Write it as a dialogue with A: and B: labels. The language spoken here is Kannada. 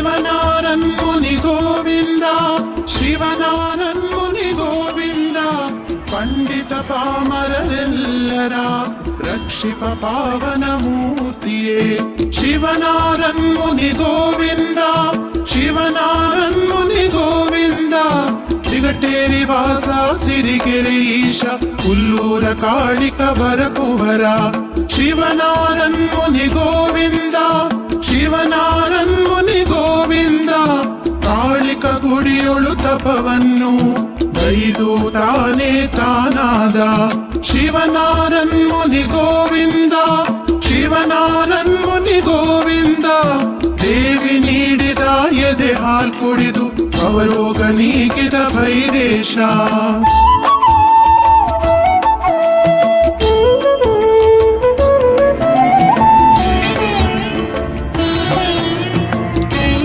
A: ಶಿವನಾರನ್ ಮುನಿ ಗೋವಿಂದ, ಶಿವನಾರನ್ ಮುನಿ ಗೋವಿಂದ. ಪಂಡಿತ ಪಾಮರರೆಲ್ಲರ ರಕ್ಷಿಪ ಪಾವನ ಮೂರ್ತಿಯೇ ಶಿವನಾರನ್ ಮುನಿ ಗೋವಿಂದ, ಶಿವನಾರನ್ ಮುನಿ ಗೋವಿಂದ. ಚಿಗಟೇರಿ ವಾಸ ಸಿರಿಗೆರೆ ಈಶ, ಹುಲ್ಲೂರ ಕಾಳಿಕ ಬರಕುವರ. ಶಿವನಾರನ್ ಮುನಿ ಗೋವಿಂದ, ಶಿವನಾರನ್ ಮುನಿ ಗೋವಿಂದ. ಕಾಳಿಕ ಗುಡಿಯೊಳು ತಪವನ್ನು ಗೈದು ತಾನೇ ತಾನಾದ ಶಿವನಾರನ್ ಮುನಿ ಗೋವಿಂದ, ಶಿವನಾರನ್ ಮುನಿ ಗೋವಿಂದ. ದೇವಿ ನೀಡಿದ ಎದೆ ಹಾಲ್ ಕುಡಿದು ಅವರೋಗ ನೀಗಿದ ಭೈರೇಶ.